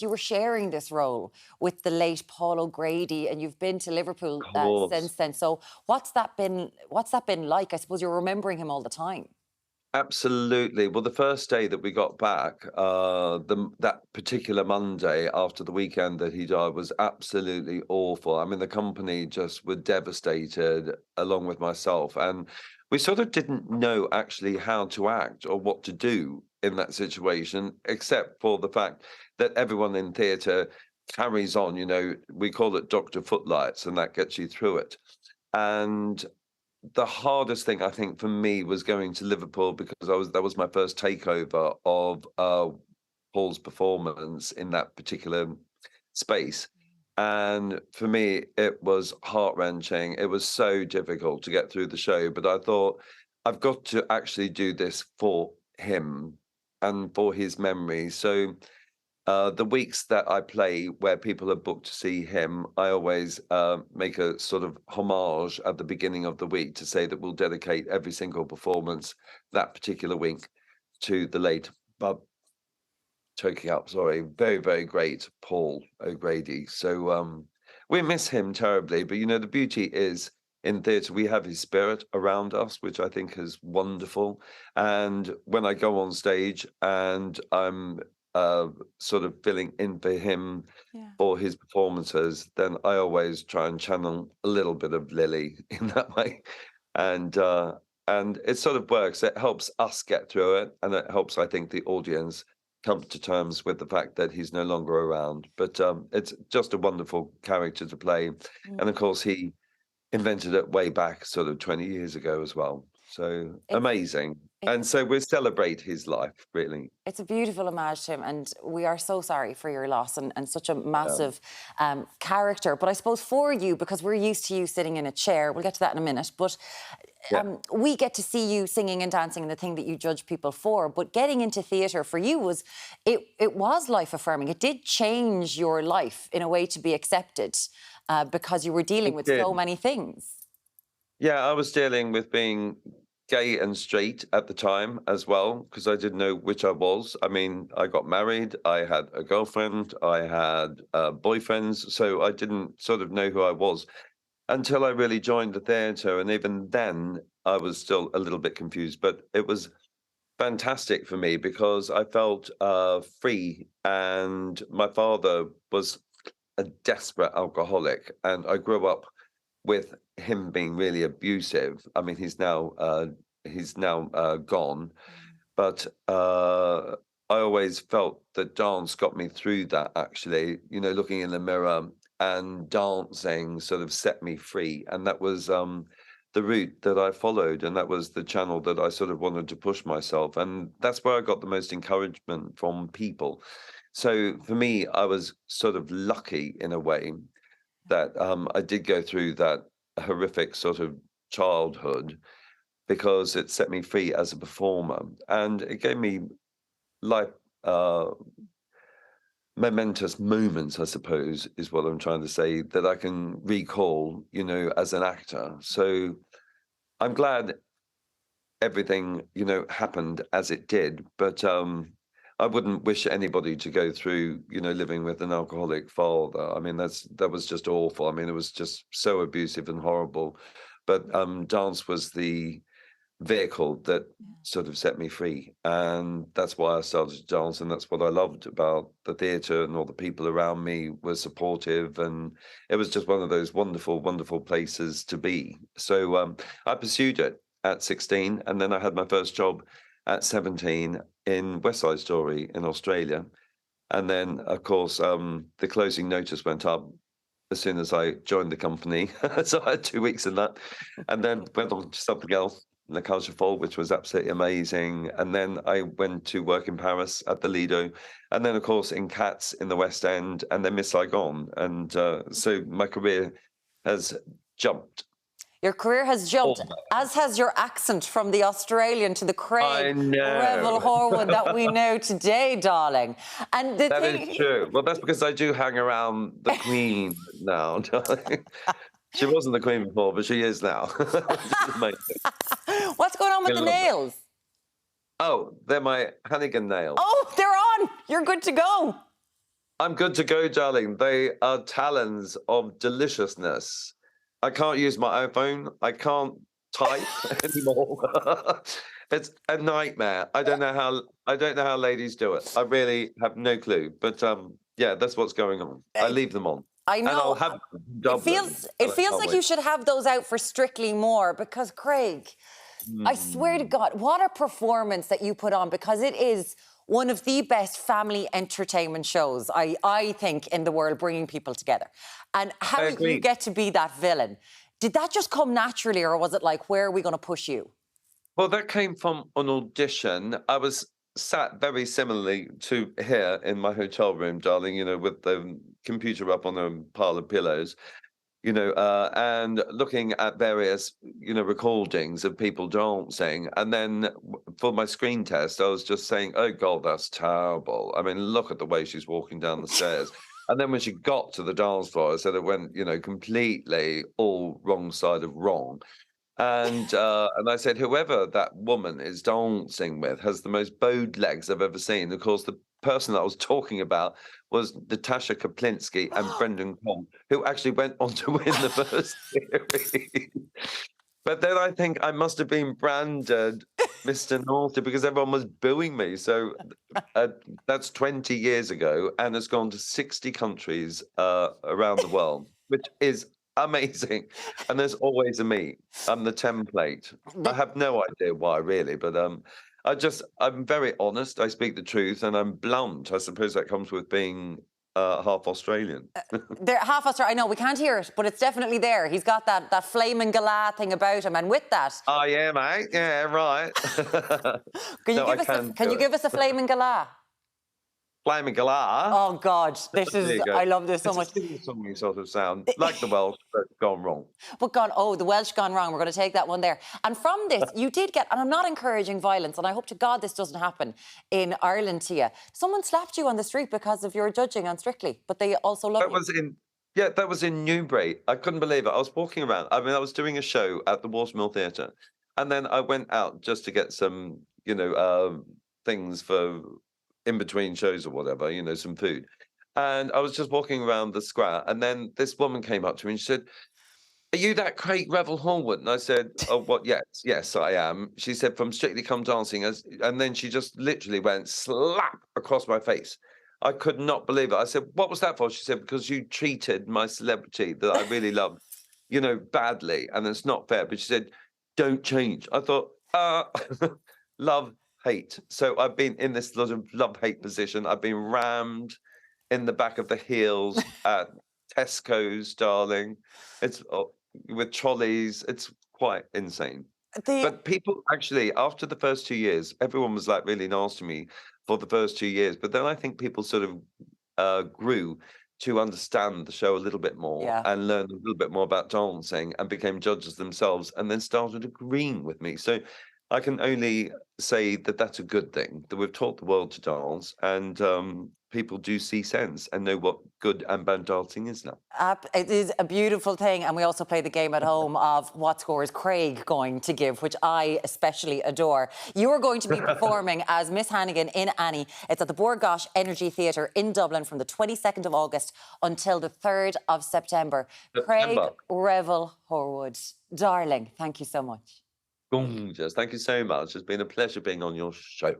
You were sharing this role with the late Paul O'Grady, and you've been to Liverpool Of course. since then. So what's that been? What's that been like? I suppose you're remembering him all the time. Absolutely. Well, the first day that we got back, that particular Monday after the weekend that he died was absolutely awful. I mean, the company just were devastated, along with myself, and we sort of didn't know actually how to act or what to do in that situation, except for the fact that everyone in theatre carries on. We call it Dr. Footlights, and that gets you through it. And the hardest thing I think for me was going to Liverpool because that was my first takeover of Paul's performance in that particular space. And for me, it was heart-wrenching. It was so difficult to get through the show, but I thought, I've got to actually do this for him and for his memory. So the weeks that I play where people are booked to see him, I always make a sort of homage at the beginning of the week to say that we'll dedicate every single performance that particular week to the late, but choking up, sorry, very, very great Paul O'Grady. So we miss him terribly, but the beauty is in theatre, we have his spirit around us, which I think is wonderful. And when I go on stage and I'm sort of filling in for him Yeah. for his performances, then I always try and channel a little bit of Lily in that way. And it sort of works. It helps us get through it, and it helps, I think, the audience come to terms with the fact that he's no longer around. But it's just a wonderful character to play. And of Mm. course, he invented it way back sort of 20 years ago as well. So It's amazing. it's And so we celebrate his life, really. it's a beautiful homage to him, and we are so sorry for your loss, and such a massive character. But I suppose for you, because we're used to you sitting in a chair, we'll get to that in a minute, but Yeah, we get to see you singing and dancing and the thing that you judge people for. But getting into theatre for you it was life affirming. It did change your life in a way to be accepted because you were dealing it with so did. many things. Yeah, I was dealing with being gay and straight at the time as well, because I didn't know which I was. I mean, I got married, I had a girlfriend, I had boyfriends, so I didn't sort of know who I was until I really joined the theatre. And even then, I was still a little bit confused, but it was fantastic for me because I felt free. And my father was a desperate alcoholic, and I grew up with him being really abusive. I mean, he's now gone, but I always felt that dance got me through that. Actually, looking in the mirror and dancing sort of set me free, and that was the route that I followed, and that was the channel that I sort of wanted to push myself, and that's where I got the most encouragement from people. So for me, I was sort of lucky in a way that I did go through that horrific sort of childhood because it set me free as a performer, and it gave me life uh, momentous moments, I suppose, is what I'm trying to say, that I can recall, as an actor. So I'm glad everything, happened as it did, but I wouldn't wish anybody to go through, living with an alcoholic father. I mean, that was just awful. I mean, it was just so abusive and horrible. But dance was the vehicle that sort of set me free, and that's why I started to dance, and that's what I loved about the theatre, and all the people around me were supportive, and it was just one of those wonderful, wonderful places to be. So I pursued it at 16, and then I had my first job at 17 in West Side Story in Australia. And then, of course, the closing notice went up as soon as I joined the company. So I had 2 weeks in that, and then went on to something else, the Culture Fall, which was absolutely amazing. And then I went to work in Paris at the Lido, and then, of course, in Cats in the West End, and then Miss Saigon. And so my career has jumped. Your career has jumped, Oh, as has your accent from the Australian to the I Craig Revel know. Horwood that we know today, darling. And the That is thing, true. Well, that's because I do hang around the Queen now. She wasn't the Queen before, but she is now, which is amazing. what's going on I with the love it. nails? Oh, they're my Hannigan nails. Oh, they're on. You're good to go. I'm good to go, darling. They are talons of deliciousness. I can't use my iPhone. I can't type anymore. It's a nightmare. I don't know how ladies do it. I really have no clue. But yeah, that's what's going on. I leave them on. I And I'll know. have them in It Dublin. feels And it I feels can't like wait. you should have those out for Strictly More because Craig, I swear to Mm. God, what a performance that you put on because it is one of the best family entertainment shows I think in the world, bringing people together. And I how you agree. get to be that villain. Did that just come naturally or was it like, where are we going to push you? Well, that came from an audition. I was sat very similarly to here in my hotel room, darling, with the computer up on a pile of pillows, and looking at various, recordings of people dancing. And then for my screen test, I was just saying, oh, God, that's terrible. I mean, look at the way she's walking down the stairs. And then when she got to the dance floor, I said it went, completely all wrong side of wrong. And I said, whoever that woman is dancing with has the most bowed legs I've ever seen. Of course, the person that I was talking about was Natasha Kaplinsky and Brendan Cole, who actually went on to win the first series. But then I think I must have been branded Mr. Naughty because everyone was booing me. So uh, that's 20 years ago, and it's gone to 60 countries around the world, which is amazing. And there's always a me. I'm the template. I have no idea why, really, but I'm very honest. I speak the truth, and I'm blunt. I suppose that comes with being half Australian. There, half us are, I know we can't hear it, but it's definitely there. He's got that flaming Galah thing about him, and with that, Oh yeah, mate. Yeah, right. can you No, I give us can can do you it. give us a flaming Galah? Flaming Galah. Oh God, this There is you go. I love this so It's a much. sing-songy sort of sound, like the Welsh, but gone wrong. But gone, oh, the Welsh gone wrong. We're going to take that one there. And from this, you did get, and I'm not encouraging violence, and I hope to God this doesn't happen in Ireland to you. Someone slapped you on the street because of your judging on Strictly, but they also love That you. was in Yeah, that was in Newbury. I couldn't believe it. I was walking around. I mean, I was doing a show at the Watermill Theatre, and then I went out just to get some, things for in between shows or whatever, some food. And I was just walking around the square, and then this woman came up to me and she said, "Are you that Craig Revel Horwood?" And I said, "Oh, what? Yes, yes, I am." She said, "From Strictly Come Dancing," and then she just literally went slap across my face. I could not believe it. I said, "What was that for?" She said, "Because you treated my celebrity that I really love, badly, and it's not fair." But she said, "Don't change." I thought, love, hate. So I've been in this sort of love-hate position. I've been rammed in the back of the heels at Tesco's, darling. It's with trolleys. It's quite insane. The But people actually, after the first 2 years, everyone was like really nasty to me for the first 2 years. But then I think people sort of grew to understand the show a little bit more yeah. and learn a little bit more about dancing and became judges themselves and then started agreeing with me. So I can only say that that's a good thing, that we've taught the world to dance and people do see sense and know what good and bad dancing is now. It is a beautiful thing, and we also play the game at home of what score is Craig going to give, which I especially adore. You are going to be performing as Miss Hannigan in Annie. It's at the Bord Gáis Energy Theatre in Dublin from the 22nd of August until the 3rd of September. Craig September. Revel Horwood, darling, thank you so much. Gorgeous. Thank you so much. It's been a pleasure being on your show.